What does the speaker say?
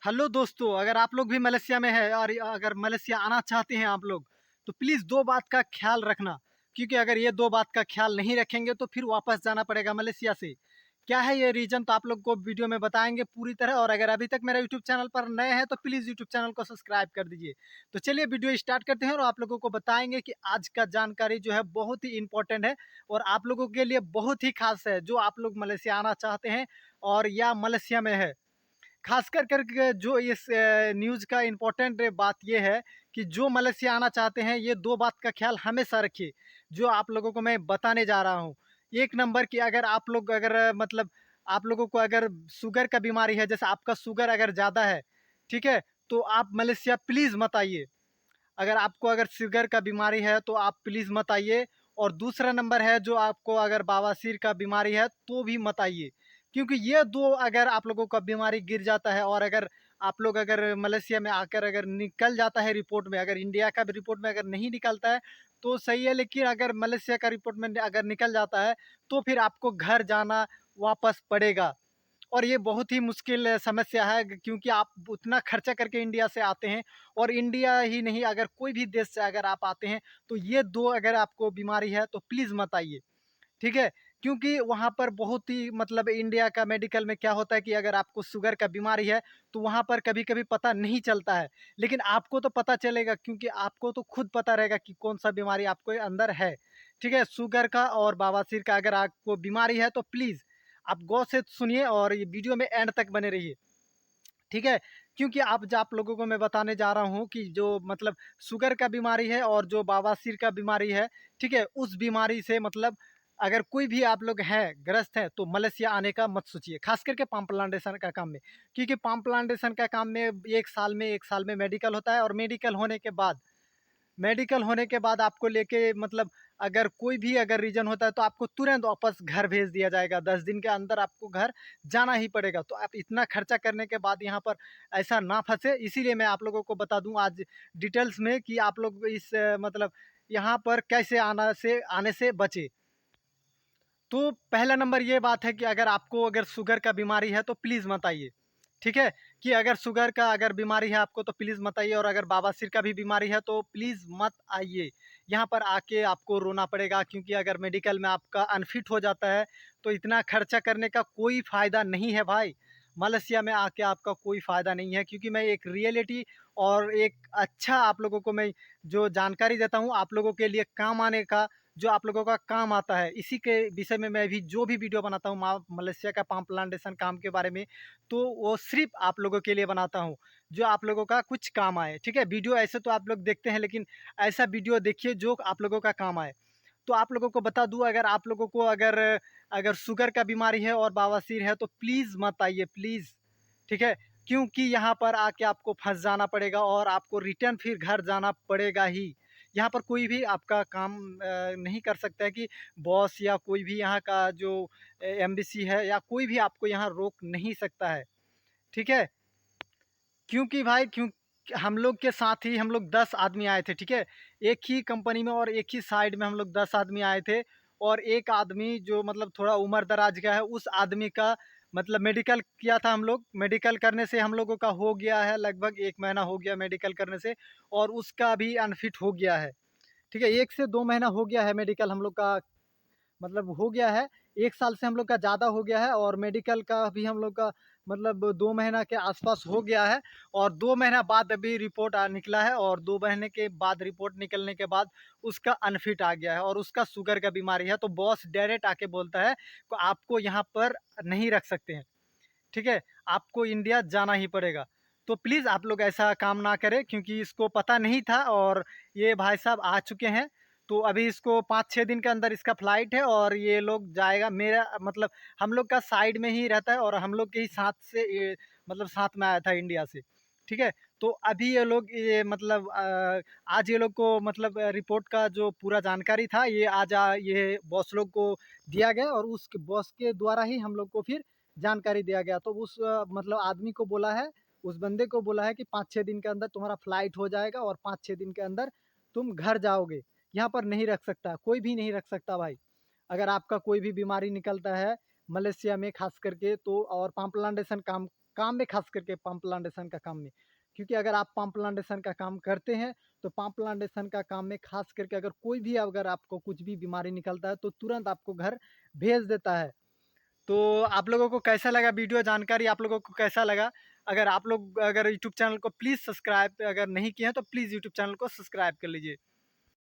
Hello दोस्तों, अगर आप लोग भी मलेशिया में है और अगर मलेशिया आना चाहते हैं आप लोग, तो प्लीज़ 2 बात का ख़्याल रखना। क्योंकि अगर ये 2 बात का ख़्याल नहीं रखेंगे तो फिर वापस जाना पड़ेगा मलेशिया से। क्या है ये रीज़न, तो आप लोग को वीडियो में बताएँगे पूरी तरह। और अगर अभी तक मेरा यूट्यूब चैनल पर नए हैं तो प्लीज़ यूट्यूब चैनल को सब्सक्राइब कर दीजिए। तो चलिए वीडियो स्टार्ट करते हैं और आप लोगों को बताएँगे कि आज का जानकारी जो है बहुत ही इम्पोर्टेंट है और आप लोगों के लिए बहुत ही ख़ास है, जो आप लोग मलेशिया आना चाहते हैं और या मलेशिया में है। खास कर जो इस न्यूज़ का इम्पोर्टेंट बात ये है कि जो मलेशिया आना चाहते हैं, ये 2 बात का ख़्याल हमेशा रखिए, जो आप लोगों को मैं बताने जा रहा हूँ। 1 नंबर की अगर आप लोग मतलब आप लोगों को अगर शुगर का बीमारी है, जैसे आपका शुगर अगर ज़्यादा है, ठीक है? तो आप मलेशिया प्लीज़ मत आइए। अगर शुगर का बीमारी है, तो आप प्लीज़ मत आइए। और दूसरा नंबर है, जो आपको अगर बवासीर का बीमारी है, तो भी मत आइए। क्योंकि ये 2 अगर आप लोगों का बीमारी गिर जाता है और अगर आप लोग अगर मलेशिया में आकर अगर निकल जाता है रिपोर्ट में, अगर इंडिया का भी रिपोर्ट में अगर नहीं निकलता है, तो सही है। लेकिन अगर मलेशिया का रिपोर्ट में अगर निकल जाता है, तो फिर आपको घर जाना वापस पड़ेगा। और ये बहुत ही मुश्किल समस्या है, क्योंकि आप उतना खर्चा करके इंडिया से आते हैं। और इंडिया ही नहीं, अगर कोई भी देश से अगर आप आते हैं, तो ये 2 अगर आपको बीमारी है तो प्लीज़ मत आइए, ठीक है? क्योंकि वहाँ पर बहुत ही मतलब इंडिया का मेडिकल में क्या होता है कि अगर आपको शुगर का बीमारी है, तो वहाँ पर कभी-कभी पता नहीं चलता है। लेकिन आपको तो पता चलेगा, क्योंकि आपको तो खुद पता रहेगा कि कौन-सा बीमारी आपके अंदर है, ठीक है? शुगर का और बवासीर का अगर आपको बीमारी है, तो प्लीज़ आप गौर से सुनिए और ये वीडियो में एंड तक बने रहिए, ठीक है? क्योंकि आप लोगों को मैं बताने जा रहा हूँ कि जो मतलब शुगर का बीमारी है और जो बवासीर का बीमारी है, ठीक है? उस बीमारी से मतलब अगर कोई भी आप लोग हैं, ग्रस्त हैं, तो मलेशिया आने का मत सोचिए, ख़ास करके पाम प्लांटेशन का काम में। क्योंकि पाम प्लांटेशन का काम में 1 साल में मेडिकल होता है। और मेडिकल होने के बाद आपको लेके मतलब अगर कोई भी अगर रीज़न होता है, तो आपको तुरंत वापस घर भेज दिया जाएगा। 10 दिन के अंदर आपको घर जाना ही पड़ेगा। तो आप इतना खर्चा करने के बाद यहाँ पर ऐसा ना फँसे, इसीलिए मैं आप लोगों को बता दूँ आज डिटेल्स में कि आप लोग इस मतलब यहाँ पर कैसे आने से बचें। तो पहला नंबर ये बात है कि अगर शुगर का बीमारी है, तो प्लीज़ मत आइए, ठीक है? कि अगर शुगर का अगर बीमारी है आपको, तो प्लीज़ मत आइए। और अगर बवासीर का भी बीमारी है, तो प्लीज़ मत आइए। यहाँ पर आके आपको रोना पड़ेगा, क्योंकि अगर मेडिकल में आपका अनफिट हो जाता है, तो इतना खर्चा करने का कोई फ़ायदा नहीं है भाई। मलेशिया में आके आपका कोई फ़ायदा नहीं है, क्योंकि मैं एक रियलिटी और एक अच्छा आप लोगों को मैं जो जानकारी देता हूँ, आप लोगों के लिए काम आने का, जो आप लोगों का काम आता है। इसी के विषय में मैं भी जो भी वीडियो बनाता हूँ मलेशिया का पाम प्लांटेशन काम के बारे में, तो वो सिर्फ़ आप लोगों के लिए बनाता हूँ, जो आप लोगों का कुछ काम आए, ठीक है? वीडियो ऐसे तो आप लोग देखते हैं, लेकिन ऐसा वीडियो देखिए जो आप लोगों का काम आए। तो आप लोगों को बता दूँ, अगर आप लोगों को अगर अगर शुगर का बीमारी है और बवासीर है, तो प्लीज़ मत आइए, प्लीज़, ठीक है? क्योंकि यहाँ पर आके आपको फँस जाना पड़ेगा और आपको रिटर्न फिर घर जाना पड़ेगा ही। यहाँ पर कोई भी आपका काम नहीं कर सकता है कि बॉस या कोई भी यहाँ का जो एमबीसी है या कोई भी आपको यहाँ रोक नहीं सकता है, ठीक है? क्योंकि भाई क्यों हम लोग के साथ ही हम लोग 10 आदमी आए थे, ठीक है? एक ही कंपनी में और एक ही साइड में हम लोग 10 आदमी आए थे। और एक आदमी जो मतलब थोड़ा उम्र-दराज का है, उस आदमी का मतलब मेडिकल किया था हम लोग। मेडिकल करने से हम लोगों का हो गया है, लगभग 1 महीना हो गया मेडिकल करने से। और उसका भी अनफिट हो गया है, ठीक है? 1 से 2 महीना हो गया है मेडिकल हम लोग का मतलब हो गया है। 1 साल से हम लोग का ज़्यादा हो गया है और मेडिकल का भी हम लोग का मतलब 2 महीना के आस-पास हो गया है। और 2 महीना बाद अभी रिपोर्ट निकला है। और 2 महीने के बाद रिपोर्ट निकलने के बाद उसका अनफिट आ गया है और उसका शुगर का बीमारी है। तो बॉस डायरेक्ट आके बोलता है कि आपको यहाँ पर नहीं रख सकते हैं, ठीक है? आपको इंडिया जाना ही पड़ेगा। तो प्लीज़ आप लोग ऐसा काम ना करें, क्योंकि इसको पता नहीं था और ये भाई साहब आ चुके हैं। तो अभी इसको 5-6 दिन के अंदर इसका फ्लाइट है और ये लोग जाएगा। मेरा मतलब हम लोग का साइड में ही रहता है और हम लोग के ही साथ से ये मतलब साथ में आया था इंडिया से, ठीक है? तो अभी ये मतलब आज ये लोग को मतलब रिपोर्ट का जो पूरा जानकारी था, ये ये बॉस लोग को दिया गया और उस बॉस के द्वारा ही हम लोग को फिर जानकारी दिया गया। तो उस मतलब आदमी को बोला है, उस बंदे को बोला है कि 5-6 दिन के अंदर तुम्हारा फ्लाइट हो जाएगा और 5-6 दिन के अंदर तुम घर जाओगे। यहाँ पर नहीं रख सकता, कोई भी नहीं रख सकता भाई। अगर आपका कोई भी बीमारी निकलता है मलेशिया में ख़ास करके, तो और पाम प्लांटेशन काम काम में, खास करके पाम प्लांटेशन का काम में। क्योंकि अगर आप पाम प्लांटेशन का काम करते हैं तो पाम प्लांटेशन का काम में खास करके अगर कोई भी, अगर आपको कुछ भी बीमारी निकलता है तो तुरंत आपको घर भेज देता है। तो आप लोगों को कैसा लगा वीडियो, जानकारी आप लोगों को कैसा लगा? अगर आप लोग अगर यूट्यूब चैनल को प्लीज़ सब्सक्राइब अगर नहीं किए हैं तो प्लीज़ यूट्यूब चैनल को सब्सक्राइब कर लीजिए।